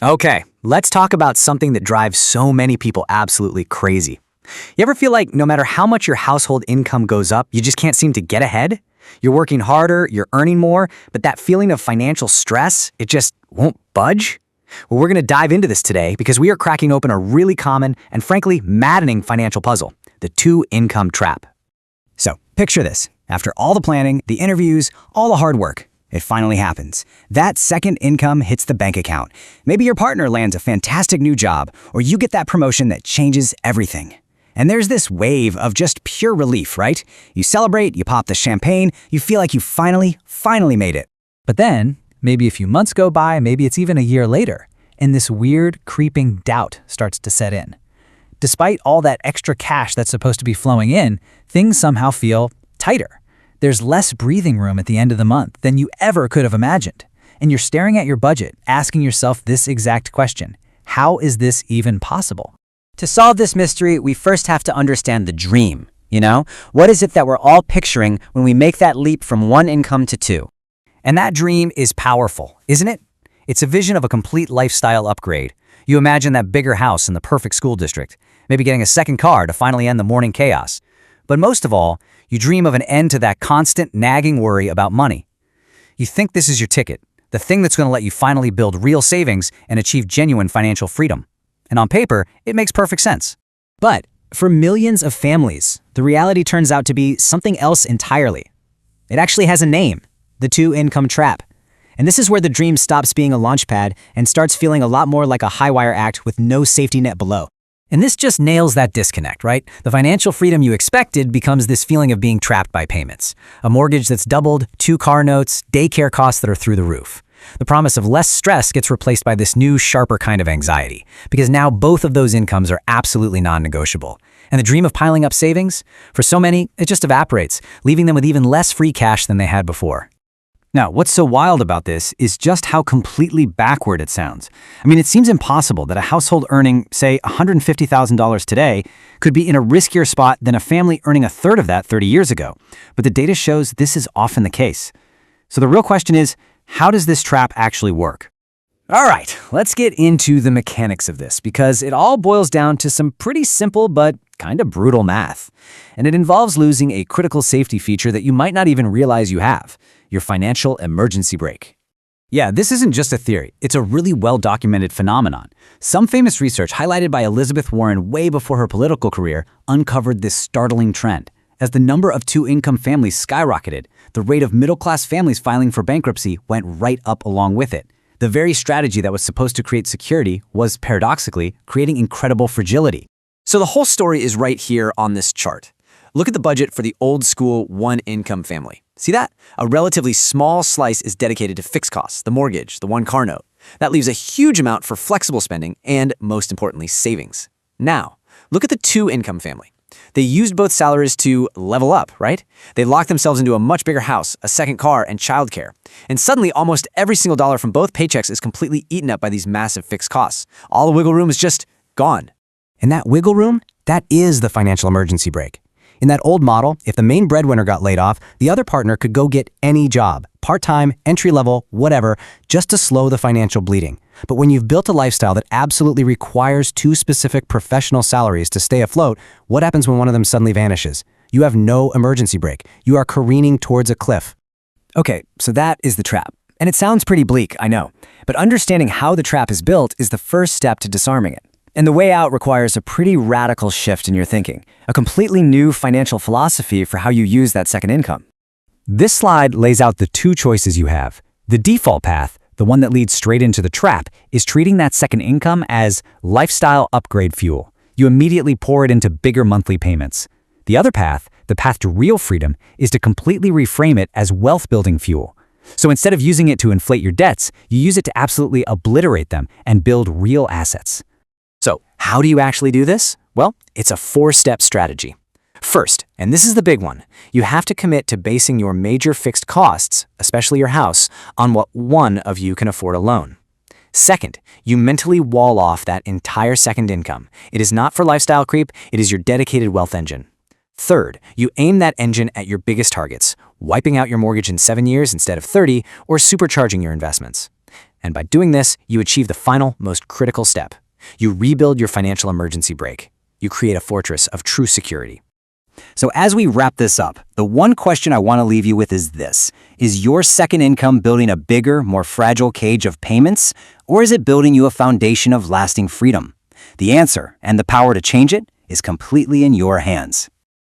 Okay, let's talk about something that drives so many people absolutely crazy. You ever feel like no matter how much your household income goes up, you just can't seem to get ahead? You're working harder, you're earning more, but that feeling of financial stress, it just won't budge? Well, we're going to dive into this today because we are cracking open a really common and frankly maddening financial puzzle, the two-income trap. So, picture this. After all the planning, the interviews, all the hard work, it finally happens. That second income hits the bank account. Maybe your partner lands a fantastic new job, or you get that promotion that changes everything. And there's this wave of just pure relief, right? You celebrate, you pop the champagne, you feel like you finally made it. But then, maybe a few months go by, maybe it's even a year later, and this weird, creeping doubt starts to set in. Despite all that extra cash that's supposed to be flowing in, things somehow feel tighter. There's less breathing room at the end of the month than you ever could have imagined. And you're staring at your budget, asking yourself this exact question: how is this even possible? To solve this mystery, we first have to understand the dream, What is it that we're all picturing when we make that leap from one income to two? And that dream is powerful, isn't it? It's a vision of a complete lifestyle upgrade. You imagine that bigger house in the perfect school district, maybe getting a second car to finally end the morning chaos. But most of all, you dream of an end to that constant nagging worry about money. You think this is your ticket, the thing that's going to let you finally build real savings and achieve genuine financial freedom. And on paper, it makes perfect sense. But for millions of families, the reality turns out to be something else entirely. It actually has a name: the two-income trap. And this is where the dream stops being a launchpad and starts feeling a lot more like a high-wire act with no safety net below. And this just nails that disconnect, right? The financial freedom you expected becomes this feeling of being trapped by payments. A mortgage that's doubled, 2 car notes, daycare costs that are through the roof. The promise of less stress gets replaced by this new, sharper kind of anxiety, because now both of those incomes are absolutely non-negotiable. And the dream of piling up savings? For so many, it just evaporates, leaving them with even less free cash than they had before. Now, what's so wild about this is just how completely backward it sounds. I mean, it seems impossible that a household earning, say, $150,000 today could be in a riskier spot than a family earning a third of that 30 years ago. But the data shows this is often the case. So the real question is, how does this trap actually work? All right, let's get into the mechanics of this, because it all boils down to some pretty simple but kind of brutal math. And it involves losing a critical safety feature that you might not even realize you have: your financial emergency brake. Yeah, this isn't just a theory. It's a really well-documented phenomenon. Some famous research highlighted by Elizabeth Warren way before her political career uncovered this startling trend. As the number of two-income families skyrocketed, the rate of middle-class families filing for bankruptcy went right up along with it. The very strategy that was supposed to create security was, paradoxically, creating incredible fragility. So the whole story is right here on this chart. Look at the budget for the old-school one-income family. See that? A relatively small slice is dedicated to fixed costs, the mortgage, the 1-car note. That leaves a huge amount for flexible spending and, most importantly, savings. Now, look at the two-income family. They used both salaries to level up, right? They locked themselves into a much bigger house, a second car, and childcare. And suddenly, almost every single dollar from both paychecks is completely eaten up by these massive fixed costs. All the wiggle room is just gone. And that wiggle room, that is the financial emergency brake. In that old model, if the main breadwinner got laid off, the other partner could go get any job, part-time, entry-level, whatever, just to slow the financial bleeding. But when you've built a lifestyle that absolutely requires 2 specific professional salaries to stay afloat, what happens when one of them suddenly vanishes? You have no emergency brake. You are careening towards a cliff. Okay, so that is the trap. And it sounds pretty bleak, I know. But understanding how the trap is built is the first step to disarming it. And the way out requires a pretty radical shift in your thinking, a completely new financial philosophy for how you use that second income. This slide lays out the 2 choices you have. The default path, the one that leads straight into the trap, is treating that second income as lifestyle upgrade fuel. You immediately pour it into bigger monthly payments. The other path, the path to real freedom, is to completely reframe it as wealth-building fuel. So instead of using it to inflate your debts, you use it to absolutely obliterate them and build real assets. So, how do you actually do this? Well, it's a 4-step strategy. First, and this is the big one, you have to commit to basing your major fixed costs, especially your house, on what one of you can afford alone. Second, you mentally wall off that entire second income. It is not for lifestyle creep, it is your dedicated wealth engine. Third, you aim that engine at your biggest targets, wiping out your mortgage in 7 years instead of 30, or supercharging your investments. And by doing this, you achieve the final, most critical step. You rebuild your financial emergency brake. You create a fortress of true security. So as we wrap this up, the one question I want to leave you with is this. Is your second income building a bigger, more fragile cage of payments, or is it building you a foundation of lasting freedom? The answer, and the power to change it, is completely in your hands.